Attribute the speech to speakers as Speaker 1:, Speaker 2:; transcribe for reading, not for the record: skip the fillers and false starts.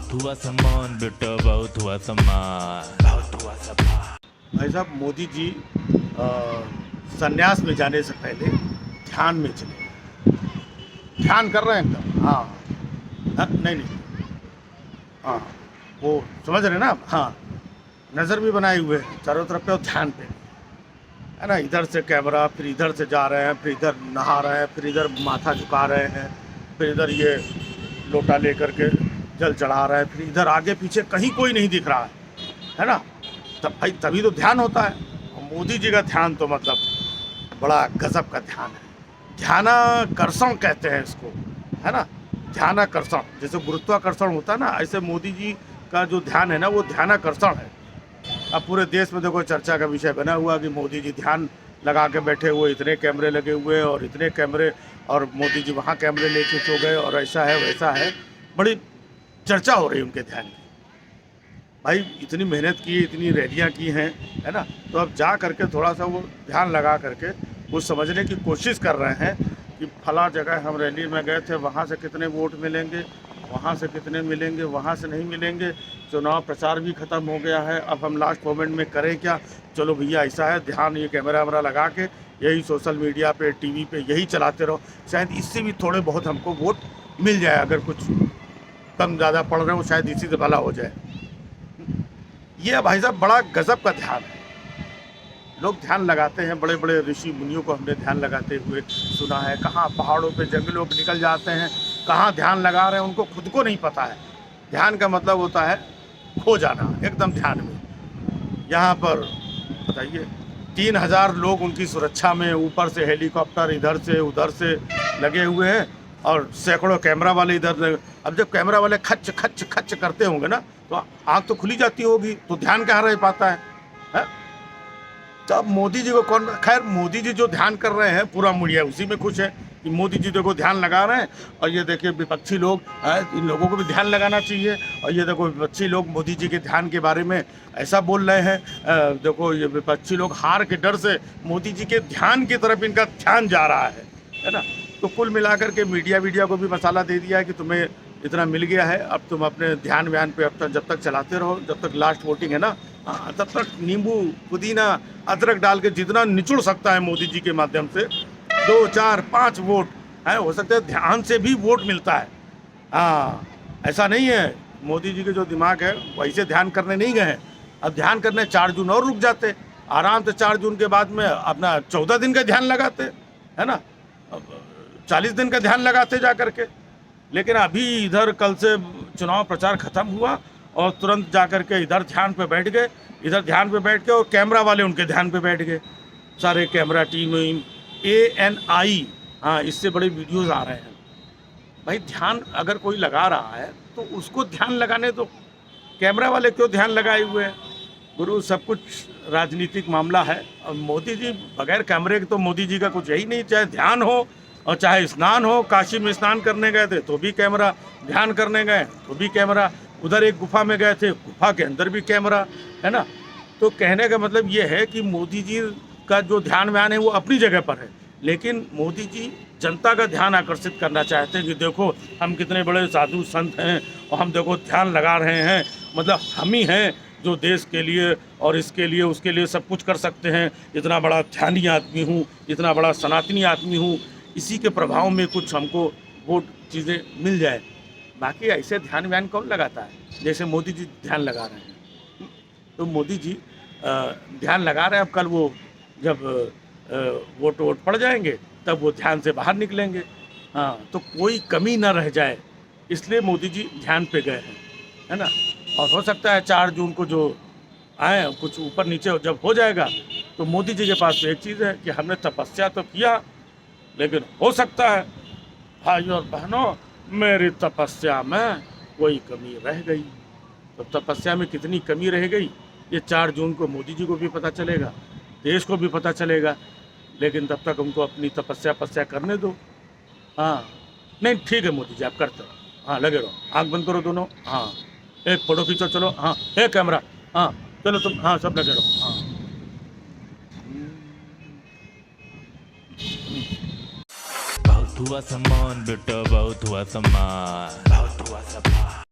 Speaker 1: बहुत हुआ सम्मान बेटा, बहुत हुआ सम्मान, बहुत हुआ सम्मान।
Speaker 2: भाई साहब, मोदी जी संन्यास में जाने से पहले ध्यान में चले। ध्यान कर रहे हैं एकदम। हाँ हाँ, नहीं नहीं, हाँ वो समझ रहे हैं ना आप। हाँ, नज़र भी बनाए हुए हैं चारों तरफ पे और ध्यान पे है ना। इधर से कैमरा, फिर इधर से जा रहे हैं, फिर इधर नहा रहे हैं, फिर इधर माथा झुका रहे हैं, फिर इधर ये लोटा लेकर के जल चढ़ा रहे हैं, फिर इधर आगे पीछे कहीं कोई नहीं दिख रहा है ना। तब भाई तभी तो ध्यान होता है। और मोदी जी का ध्यान तो मतलब बड़ा गजब का ध्यान है। ध्यानाकर्षण कहते हैं इसको, है ना। ध्यानाकर्षण, जैसे गुरुत्वाकर्षण होता है ना, ऐसे मोदी जी का जो ध्यान है ना, वो ध्यानाकर्षण है। अब पूरे देश में देखो चर्चा का विषय बना हुआ कि मोदी जी ध्यान लगा के बैठे हुए, इतने कैमरे लगे हुए और इतने कैमरे, और मोदी जी वहाँ कैमरे लेके सो गए और ऐसा है वैसा है। बड़ी चर्चा हो रही है उनके ध्यान की। भाई इतनी मेहनत की, इतनी रैलियाँ की हैं, है ना। तो अब जा करके थोड़ा सा वो ध्यान लगा करके वो समझने की कोशिश कर रहे हैं कि फला जगह हम रैली में गए थे, वहाँ से कितने वोट मिलेंगे, वहाँ से कितने मिलेंगे, वहाँ से नहीं मिलेंगे। चुनाव प्रचार भी ख़त्म हो गया है, अब हम लास्ट मोमेंट में करें क्या। चलो भैया ऐसा है, ध्यान ये कैमरा वैमरा लगा के यही सोशल मीडिया पे, टीवी पे यही चलाते रहो, शायद इससे भी थोड़े बहुत हमको वोट मिल जाए। अगर कुछ कम ज़्यादा पड़ रहे हो, शायद इसी से भला हो जाए। ये भाई साहब बड़ा गजब का ध्यान है। लोग ध्यान लगाते हैं, बड़े बड़े ऋषि मुनियों को हमने ध्यान लगाते हुए सुना है। कहाँ पहाड़ों पे जंगलों पे निकल जाते हैं, कहाँ ध्यान लगा रहे हैं, उनको खुद को नहीं पता है। ध्यान का मतलब होता है खो जाना एकदम ध्यान में। यहाँ पर बताइए 3000 लोग उनकी सुरक्षा में, ऊपर से हेलीकॉप्टर इधर से उधर से लगे हुए हैं और सैकड़ों कैमरा वाले इधर। अब जब कैमरा वाले खच खच खच करते होंगे ना, तो आँख तो खुली जाती होगी, तो ध्यान कहाँ रह पाता है? तो अब मोदी जी को कौन, खैर मोदी जी जो ध्यान कर रहे हैं पूरा मीडिया उसी में खुश है कि मोदी जी देखो ध्यान लगा रहे हैं। और ये देखिए विपक्षी लोग, इन लोगों को भी ध्यान लगाना चाहिए। और ये देखो विपक्षी लोग मोदी जी के ध्यान के बारे में ऐसा बोल रहे हैं। देखो ये विपक्षी लोग हार के डर से मोदी जी के ध्यान की तरफ इनका ध्यान जा रहा है ना। तो कुल मिलाकर के मीडिया को भी मसाला दे दिया है कि तुम्हें इतना मिल गया है, अब तुम अपने ध्यान व्यान पे अब तक जब तक चलाते रहो, जब तक लास्ट वोटिंग है ना, तब तक नींबू पुदीना अदरक डाल के जितना निचुड़ सकता है मोदी जी के माध्यम से 2 4 5 वोट है, हो सकता है ध्यान से भी वोट मिलता है। हाँ, ऐसा नहीं है। मोदी जी के जो दिमाग है वैसे ध्यान करने नहीं गए हैं। अब ध्यान करने 4 जून और रुक जाते, आराम से 4 जून के बाद में अपना 14 दिन का ध्यान लगाते, है ना, 40 दिन का ध्यान लगाते जा करके। लेकिन अभी इधर कल से चुनाव प्रचार खत्म हुआ और तुरंत जा कर के इधर ध्यान पे बैठ गए, इधर ध्यान पे बैठ के, और कैमरा वाले उनके ध्यान पे बैठ गए, सारे कैमरा टीम ANI। हाँ, इससे बड़े वीडियोस आ रहे हैं। भाई ध्यान अगर कोई लगा रहा है तो उसको ध्यान लगाने दो, कैमरा वाले क्यों ध्यान लगाए हुए हैं? गुरु, सब कुछ राजनीतिक मामला है। और मोदी जी बगैर कैमरे के तो मोदी जी का कुछ यही नहीं, चाहे ध्यान हो और चाहे स्नान हो। काशी में स्नान करने गए थे तो भी कैमरा, ध्यान करने गए तो भी कैमरा, उधर एक गुफा में गए थे, गुफा के अंदर भी कैमरा, है ना। तो कहने का मतलब ये है कि मोदी जी का जो ध्यान व्यान है वो अपनी जगह पर है, लेकिन मोदी जी जनता का ध्यान आकर्षित करना चाहते हैं कि देखो हम कितने बड़े साधु संत हैं और हम देखो ध्यान लगा रहे हैं, मतलब हम ही हैं जो देश के लिए और इसके लिए उसके लिए सब कुछ कर सकते हैं। इतना बड़ा ध्यानी आदमी हूँ, इतना बड़ा सनातनी आदमी हूँ, इसी के प्रभाव में कुछ हमको वोट चीज़ें मिल जाए। बाकी ऐसे ध्यान व्यान कौन लगाता है जैसे मोदी जी ध्यान लगा रहे हैं। तो मोदी जी ध्यान लगा रहे हैं। अब कल वो जब वोट पड़ जाएंगे तब वो ध्यान से बाहर निकलेंगे। हाँ, तो कोई कमी ना रह जाए, इसलिए मोदी जी ध्यान पे गए हैं, है ना। और हो सकता है 4 जून को जो आए कुछ ऊपर नीचे जब हो जाएगा तो मोदी जी के पास तो एक चीज़ है कि हमने तपस्या तो किया, लेकिन हो सकता है भाइयों और बहनों मेरी तपस्या में कोई कमी रह गई। तो तपस्या में कितनी कमी रह गई ये 4 जून को मोदी जी को भी पता चलेगा, देश को भी पता चलेगा। लेकिन तब तक उनको अपनी तपस्या करने दो। हाँ, नहीं ठीक है मोदी जी, आप करते रहो। हाँ, लगे रहो, आँख बंद करो दोनोदोनों। हाँ, एक फ़ोटो खींचो, चलो। हाँ, एक कैमरा। हाँ, चलो तुम, हाँ सब लगे रहो। हाँ,
Speaker 1: बहुत हुआ सम्मान बेटा, बहुत हुआ सम्मान, बहुत हुआ सम्मान।